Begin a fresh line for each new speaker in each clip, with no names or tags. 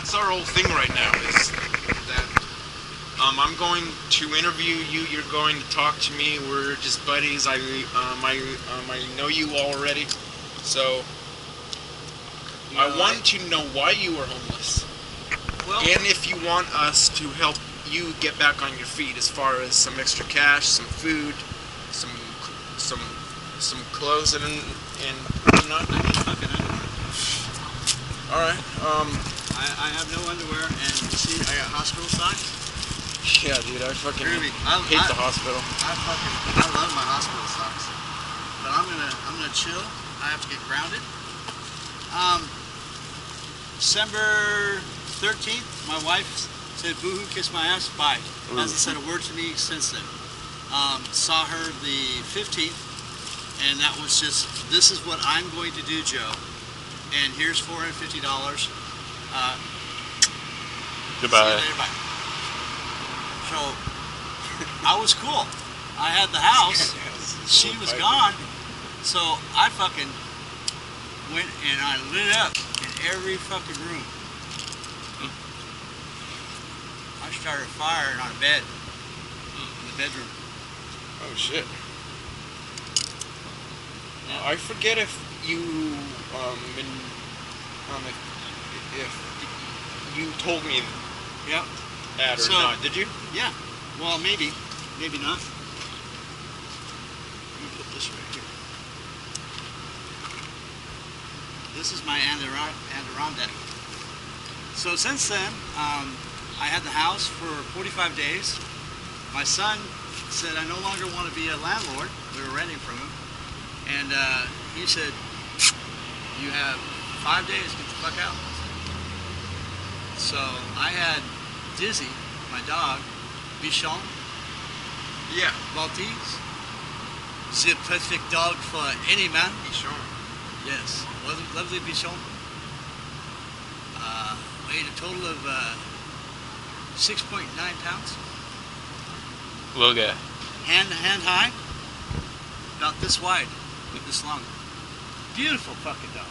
that's our whole thing right now. Is that I'm going to interview you. You're going to talk to me. We're just buddies. I know you already, so I want to know why you were homeless, and if you want us to help you get back on your feet, as far as some extra cash, some food, some clothes, and whatnot.
I need fucking underwear.
All right.
I have no underwear, and you see, I got hospital socks.
Yeah, dude, I fucking
Really,
hate the hospital.
I love my hospital socks, but I'm gonna chill. I have to get grounded. December 13th, my wife said, "Boo-hoo, kiss my ass, bye." Hasn't said a word to me since then. Saw her the 15th, and that was just, this is what I'm going to do, Joe. And here's $450.
Goodbye.
See you later, bye. So, I was cool. I had the house. She was gone. So, I fucking went and I lit up in every fucking room. I started a fire on a bed in the bedroom.
Oh shit. Yeah. I forget if you if you told me that or not. Did you?
Yeah. Well, maybe not. Let me put this right here. This is my Adirondack. So since then, I had the house for 45 days. My son said, "I no longer want to be a landlord." We were renting from him. And he said, "You have 5 days, get the fuck out." So I had Dizzy, my dog, Bichon.
Yeah.
Maltese. The perfect dog for any man.
Bichon.
Yes. Lovely Bichon. Weighed a total of 6.9 pounds.
Little guy.
Hand high. About this wide. This long. Beautiful fucking dog.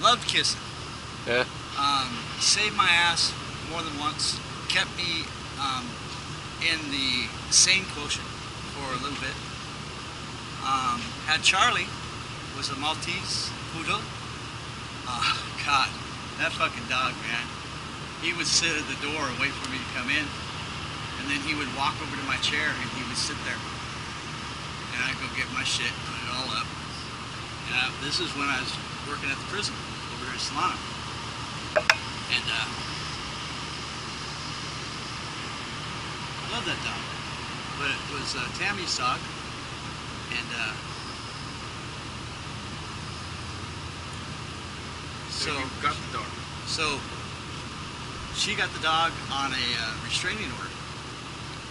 Loved kissing.
Yeah.
Saved my ass more than once. Kept me in the sane quotient for a little bit. Had Charlie, was a Maltese poodle. God, that fucking dog, man. He would sit at the door and wait for me to come in, and then he would walk over to my chair and he would sit there. And I'd go get my shit, put it all up. And this is when I was working at the prison over here in Solana. And I love that dog. But it was Tammy's dog. And
so you got the dog.
So she got the dog on a restraining order.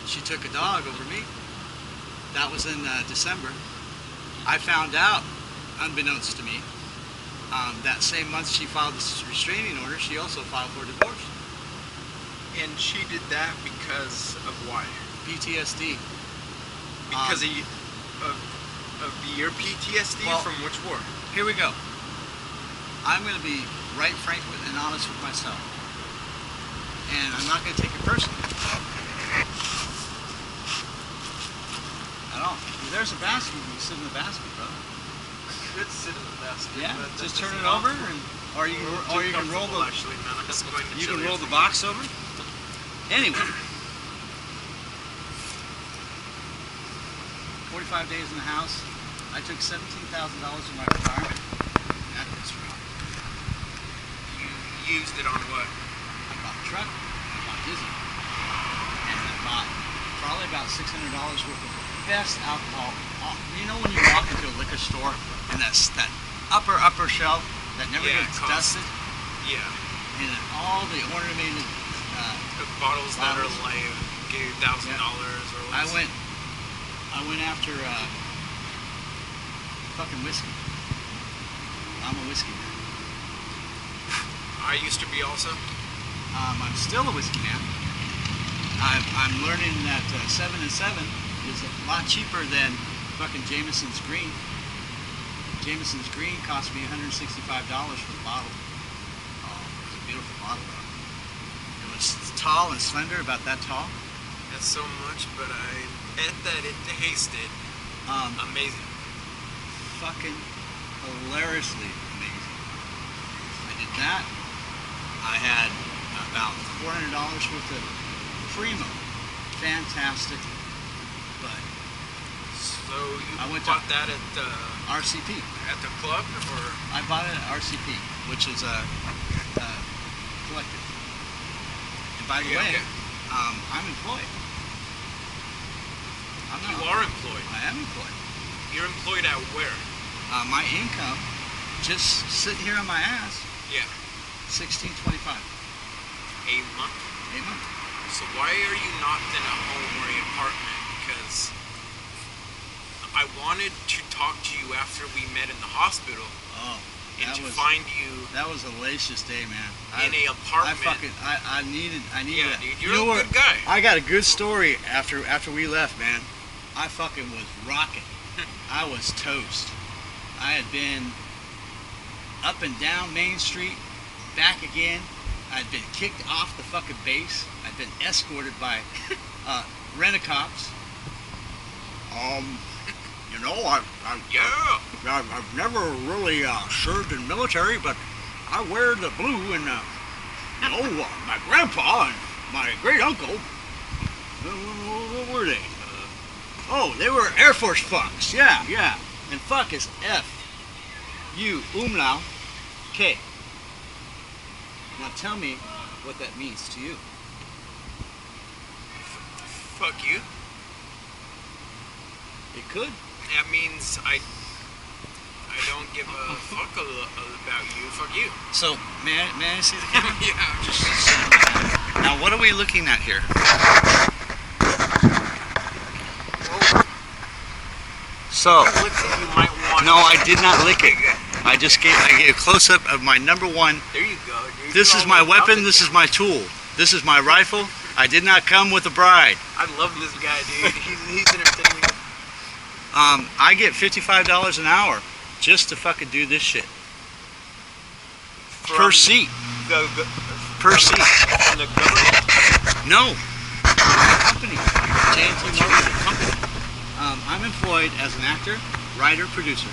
She took a dog over me. That was in December. I found out, unbeknownst to me, that same month she filed this restraining order, she also filed for divorce.
And she did that because of why?
PTSD.
Because of your PTSD from which war?
Here we go. I'm going to be right frank and honest with myself. And I'm not going to take it personally. At all. There's a basket. You can sit in the basket, brother.
You could sit in the basket.
Yeah. Just turn it over, and or you can roll the roll the box over. Anyway, 45 days in the house. I took $17,000 of my retirement. That was wrong.
You used it on what?
I bought a truck. I bought Dizzy, and I bought probably about $600 worth of best alcohol. You know when you walk into a liquor store and that's that upper shelf that never gets dusted?
Yeah.
And all the ornamented
bottles that are like $1,000 or less.
I went after fucking whiskey. I'm a whiskey man.
I used to be also.
I'm still a whiskey man. I'm learning that 7 and 7 is a lot cheaper than fucking Jameson's Green. Jameson's Green cost me $165 for the bottle. Oh, it's a beautiful bottle. tall and slender, about that tall.
That's so much, but I bet that it tasted amazing.
Fucking hilariously amazing. I did that. I had about $400 worth of primo. Fantastic. But
So you
I went
bought
to
that at the
RCP.
club, or?
I bought it at RCP, which is a collective. And by the way,
Okay.
I'm employed.
You are employed.
I am employed.
You're employed at where?
My income, just sitting here on my ass,
Yeah.
$16.25
A month.
a month.
So why are you not in a home or an apartment? Because I wanted to talk to you after we met in the hospital
Oh,
and
that
to
was
find you
that was a hellacious day, man.
in a apartment.
I needed.
Yeah,
that.
dude,
You
you're
know
a
what?
good guy.
I got a good story after we left, man. I fucking was rocking. I was toast. I had been up and down Main Street, back again. I'd been kicked off the fucking base. I'd been escorted by rent-a-cops. You know,
Yeah.
I've never really served in military, but I wear the blue, and my grandpa and my great uncle. What were they? They were Air Force fucks. Yeah. And fuck is F U umlaut K. Now tell me what that means to you.
Fuck you.
It could.
That means I don't give a fuck about you. Fuck you.
So, may I see the camera?
Yeah. Just
Now, what are we looking at here? So,
you might want.
no, I did not lick it. I gave a close-up of my number one.
There you go, dude.
This
You're
is my
almost
weapon.
up
This
it.
is my tool. This is my rifle. I did not come with a bride.
I love this guy, dude. He's entertaining.
I get $55 an hour just to fucking do this shit. Per seat. Per seat.
From the government?
No. Company. J&T Marketing Company. I'm employed as an actor, writer, producer.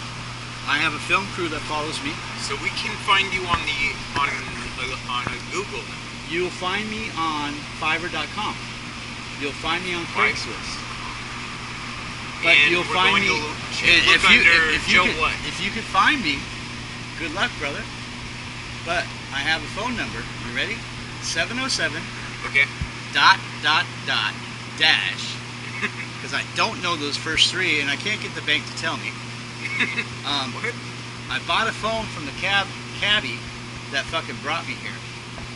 I have a film crew that follows me.
So we can find you on Google.
You'll find me on Fiverr.com. You'll find me on Craigslist. But
And
you'll
we're
find
going
me
to look under Joe what?
if you could find me. Good luck, brother. But I have a phone number. You ready? 707
Okay.
dash. Because I don't know those first three, and I can't get the bank to tell me.
What?
I bought a phone from the cabbie that fucking brought me here.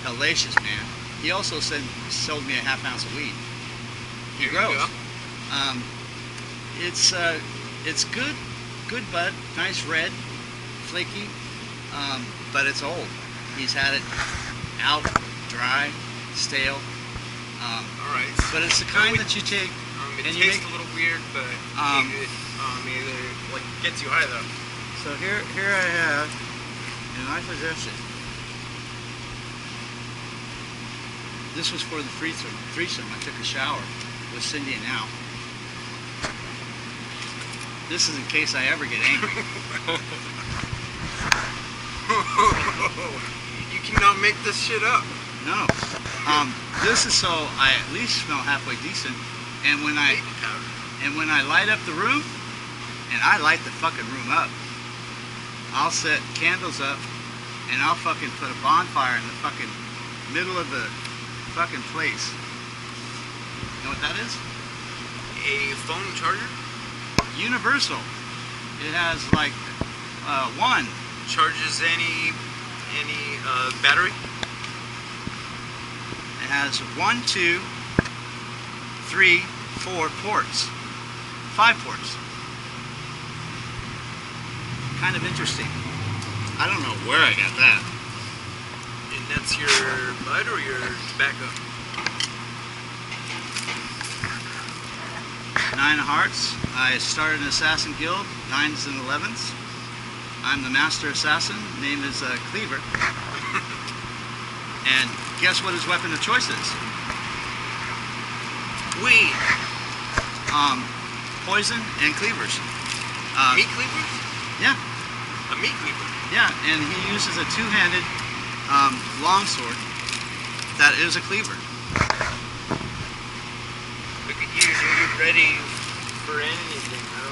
Hellacious, man. He also sold me a half ounce of weed. He
There you
grows.
go.
It's good bud, nice red, flaky, but it's old. He's had it out, dry, stale.
All right.
But it's the kind that you take.
It
and you
tastes a little weird, but it gets you high though.
So here I have in my possession. This was for the threesome. I took a shower with Cindy and Al. This is in case I ever get angry.
You cannot make this shit up.
No. This is so I at least smell halfway decent. And when I light up the room, and I light the fucking room up, I'll set candles up, and I'll fucking put a bonfire in the fucking middle of the fucking place. You know what that is?
A phone charger?
Universal. It has like one.
Charges any battery?
It has 1, 2, 3, 4 ports. 5 ports. Kind of interesting. I don't know where I got that.
And that's your bud or your tobacco?
9 of hearts. I started an assassin guild, 9s and 11s. I'm the master assassin. Name is Cleaver. And guess what his weapon of choice is?
Weed.
Poison and cleavers.
Meat cleavers?
Yeah.
A meat cleaver.
Yeah, and he uses a two-handed longsword that is a cleaver.
Look at you, you're ready for anything, bro.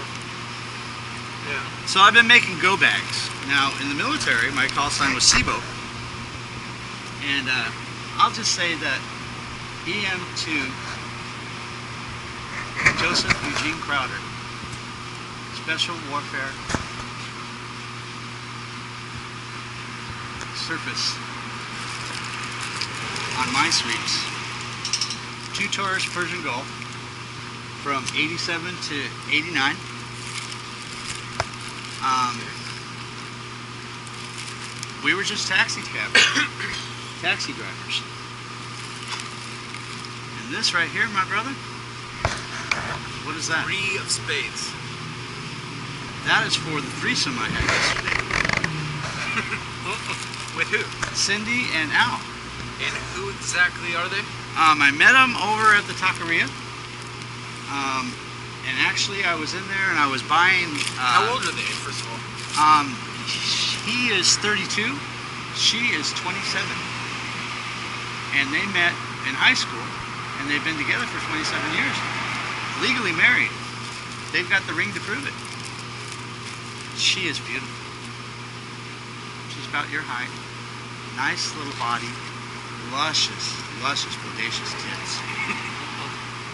Yeah.
So I've been making go bags. Now, in the military, my call sign was SIBO. And I'll just say that EM to Joseph Eugene Crowder, Special Warfare Surface on my sweeps. 2 tours Persian Gulf from 87 to 89. We were just taxi drivers. And this right here, my brother, what is that?
3 of spades.
That is for the threesome I had yesterday.
With who?
Cindy and Al.
And who exactly are they?
I met them over at the taqueria. And actually I was in there and I was buying...
How old are they, first of all?
He is 32. She is 27. And they met in high school and they've been together for 27 years. Legally married. They've got the ring to prove it. She is beautiful. She's about your height. Nice little body. Luscious, bodacious tits.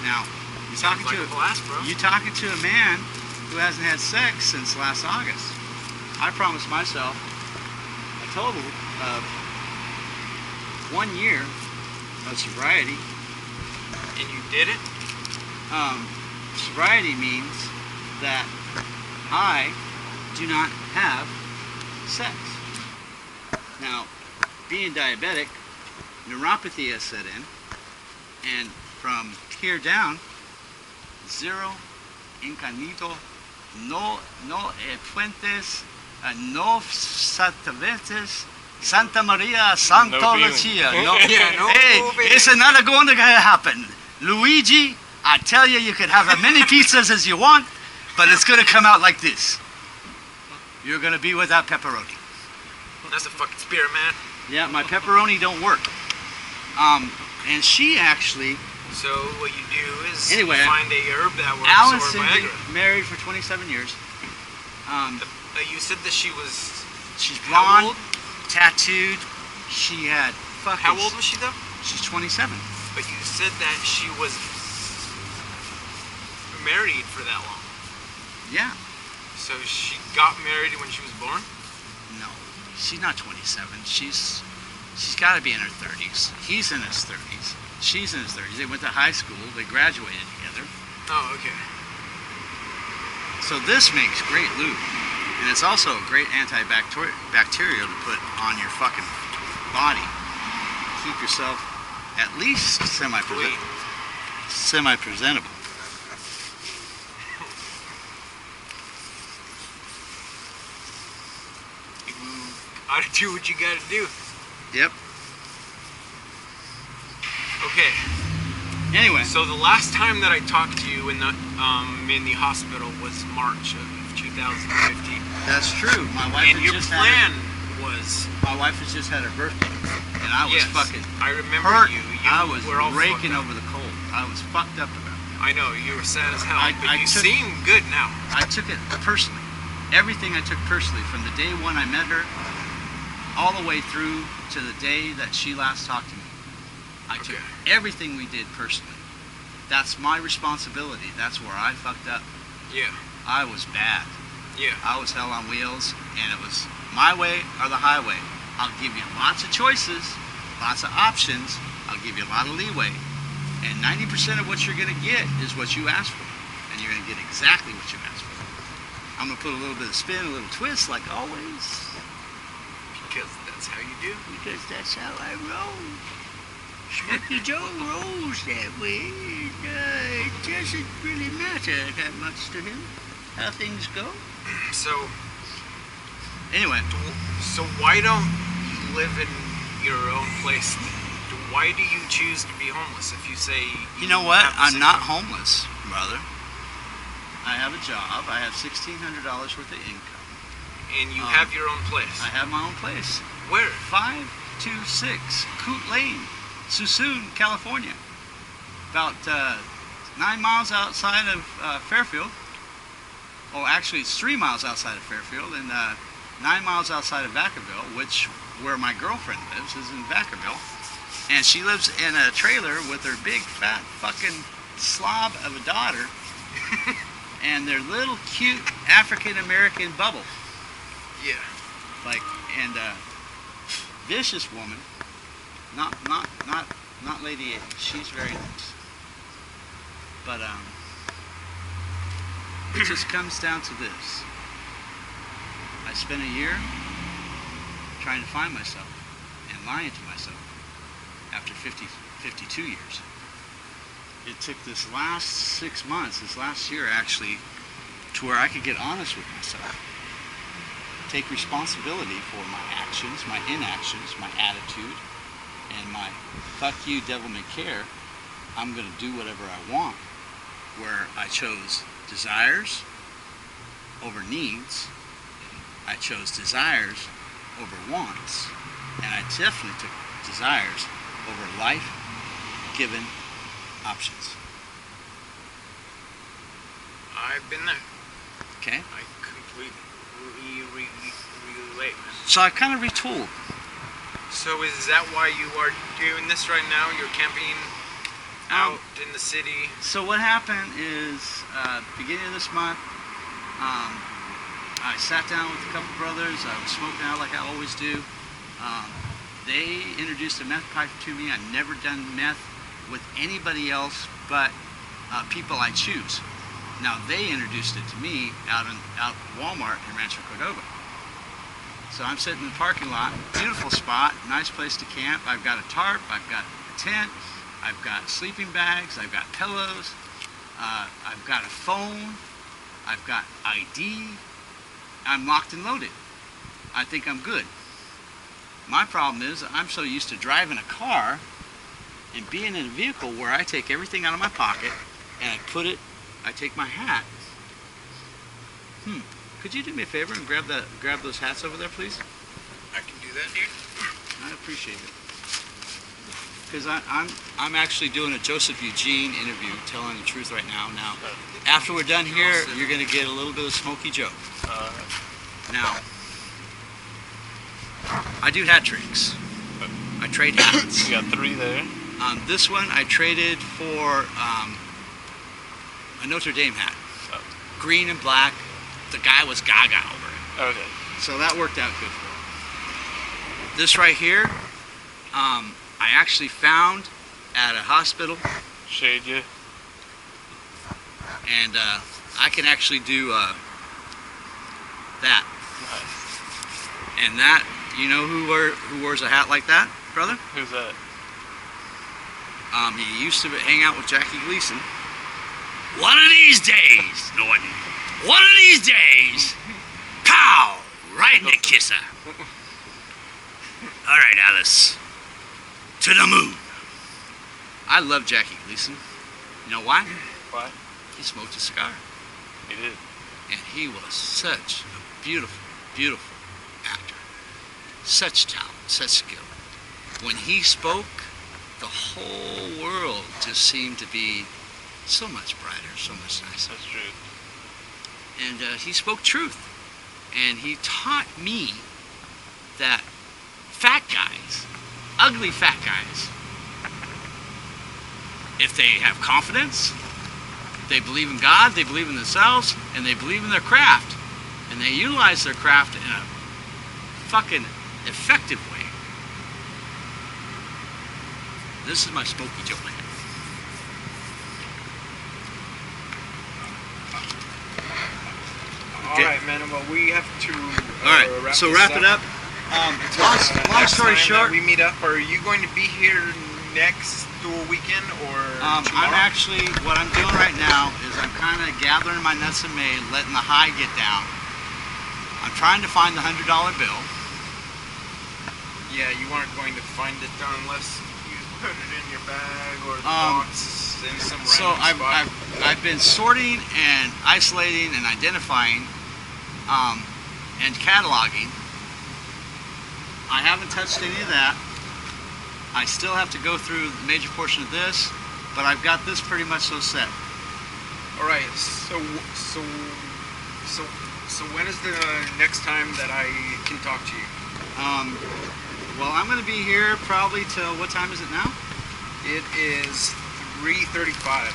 Now, you're talking
Like
to
a blast, bro.
you talking to a man who hasn't had sex since last August. I promised myself a total of 1 year of sobriety.
And you did it?
Sobriety means that I do not have sex. Now, being diabetic, neuropathy has set in, and from here down, 0, incognito, no fuentes, no saltavetes, Santa Maria, Santa
No
Lucia.
feeling.
No,
Yeah, no
hey,
feeling.
it's not going to happen. Luigi, I tell you, you could have as many pizzas as you want, but it's going to come out like this. You're going to be without pepperoni.
That's a fucking spirit, man.
Yeah, my pepperoni don't work. And she actually,
So what you do is
Anyway,
find a herb that works
Al and
or
Cindy,
Viagra.
married for 27 years.
You said that she was
She's
how
blonde,
old?
tattooed. She had fucking...
How old was she though?
She's 27.
But you said that she was married for that long.
Yeah.
So she got married when she was born?
No, she's not 27. She's got to be in her 30s. He's in his 30s. She's in his 30s. They went to high school. They graduated together.
Oh, okay.
So this makes great lube. And it's also a great antibacterial to put on your fucking body. Keep yourself at least
Clean.
semi-presentable.
You gotta do what you gotta do.
Yep.
Okay.
Anyway,
So the last time that I talked to you in the hospital was March of 2015.
that's true. My wife
And
had
your
just
plan was
my wife has just had her birthday, and I was
yes,
fucking
I remember
hurt.
you.
I was
were all
raking
fucked up.
over the cold. I was fucked up about it.
I know you were sad as hell,
I
but you
took-
seem good now.
I took it personally. Everything I took personally, from the day one I met her, all the way through to the day that she last talked to me. I took
Okay.
everything we did personally. That's my responsibility. That's where I fucked up.
Yeah,
I was bad.
yeah.
I was hell on wheels, and it was my way or the highway. I'll give you lots of choices, lots of options. I'll give you a lot of leeway. And 90% of what you're going to get is what you ask for. And you're going to get exactly what you ask for. I'm going to put a little bit of spin, a little twist, like always.
Because that's how you do.
Because that's how I roll. Smokey Joe rolls that way. It doesn't really matter that much to him how things go.
So,
Anyway,
so why don't you live in your own place? Why do you choose to be homeless if you say
You know what?
have this
I'm not
income?
homeless, brother. I have a job. I have $1,600 worth of income.
And you have your own place?
I have my own place.
Where?
526 Coot Lane, Suisun, California. About 9 miles outside of Fairfield. Oh, actually, it's 3 miles outside of Fairfield and 9 miles outside of Vacaville, where my girlfriend lives, is in Vacaville. And she lives in a trailer with her big, fat, fucking slob of a daughter and their little, cute African-American bubble.
Yeah.
And vicious woman. Not Lady A. She's very nice. But, it just comes down to this. I spent a year trying to find myself and lying to myself after 52 years. It took this last 6 months, this last year actually, to where I could get honest with myself. Take responsibility for my actions, my inactions, my attitude, and my fuck you, devil may care. I'm going to do whatever I want. Where I chose desires over needs. I chose desires over wants. And I definitely took desires over life-given options.
I've been there.
Okay?
I completely relate, man.
So I kind of retooled.
So is that why you are doing this right now? You're camping out in the city?
So what happened is, beginning of this month, I sat down with a couple brothers. I was smoking out like I always do. They introduced a meth pipe to me. I'd never done meth with anybody else but people I choose. Now they introduced it to me out Walmart in Rancho Cordova. So I'm sitting in the parking lot, beautiful spot, nice place to camp. I've got a tarp, I've got a tent, I've got sleeping bags, I've got pillows, I've got a phone, I've got ID. I'm locked and loaded. I think I'm good. My problem is I'm so used to driving a car and being in a vehicle where I take everything out of my pocket and I take my hat. Could you do me a favor and grab those hats over there, please?
I can do that, dude.
I appreciate it. Because I'm actually doing a Joseph Eugene interview, telling the truth right now. Now, after we're done here, you're going to get a little bit of Smokey Joe. Now, I do hat tricks. I trade hats.
You got 3 there.
This one I traded for a Notre Dame hat. Green and black. The guy was gaga over it.
Okay.
So that worked out good for him. This right here, I actually found at a hospital.
Shade you.
And I can actually do that.
Nice.
And that, you know who wears a hat like that, brother?
Who's that?
He used to hang out with Jackie Gleason. One of these days, Norton. One of these days. Pow! Right in the kisser. All right, Alice. To the moon. I love Jackie Gleason. You know why?
Why?
He smoked a cigar.
He did.
And he was such a beautiful, beautiful actor. Such talent, such skill. When he spoke, the whole world just seemed to be so much brighter, so much nicer.
That's true.
And he spoke truth. And he taught me that fat guys, ugly fat guys, if they have confidence, they believe in God, they believe in themselves, and they believe in their craft, and they utilize their craft in a fucking effective way. This is my Smokey Joe man.
All right, man. Well, we have to.
All right, so wrap it up. Long story
Next time
short,
that we meet up. Are you going to be here next weekend or
I'm
tomorrow?
actually, what I'm doing right now is I'm kind of gathering my nuts and may, letting the high get down. I'm trying to find the $100 bill.
Yeah, you aren't going to find it unless you put it in your bag or the
Um,
box in some random
So
spot?
I've been sorting and isolating and identifying and cataloging. I haven't touched any of that. I still have to go through the major portion of this, but I've got this pretty much so set.
All right. So when is the next time that I can talk to you?
Well, I'm going to be here probably till, what time is it now?
It is 3:35.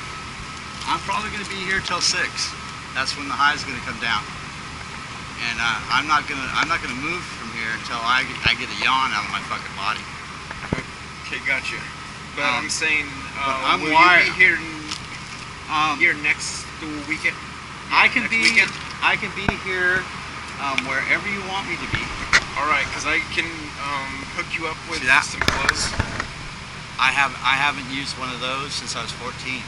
I'm probably going to be here till 6. That's when the high is going to come down. And I'm not gonna move from here until I get a yawn out of my fucking body.
Okay, gotcha. But I'm saying,
I'm
will
wired.
you be here here
Um,
next weekend?
I can
next
be
weekend?
here wherever you want me to be.
All right, because I can hook you up with
See that?
some clothes.
I haven't used one of those since I was 14,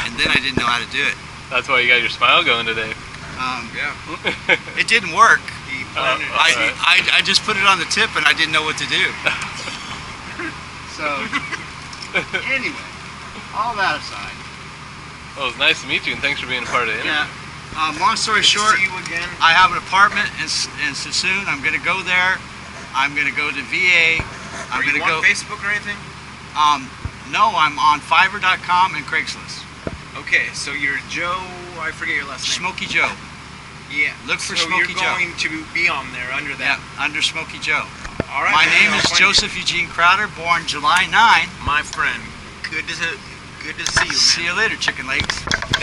and then I didn't know how to do it.
That's why you got your smile going today.
Yeah.
It didn't work.
He planned it.
I just put it on the tip and I didn't know what to do. So anyway, all that aside,
Well, it was nice to meet you, and thanks for being a part of the interview.
long story
Good to
short,
see you again.
I have an apartment in Sassoon. I'm going to go there. I'm going to go to VA. I'm
Are you
going to
on
go.
Facebook or anything?
No, I'm on Fiverr.com and Craigslist.
Okay, so you're Joe. I forget your last name.
Smokey Joe.
Yeah.
Look for
so
Smokey
you're
Joe.
going to be on there under
Yeah,
that.
under Smokey Joe.
All right.
My
man,
name
I'll
is
find you.
Joseph Eugene Crowder, born July 9.
My friend. Good to see you, man.
See you later, chicken legs.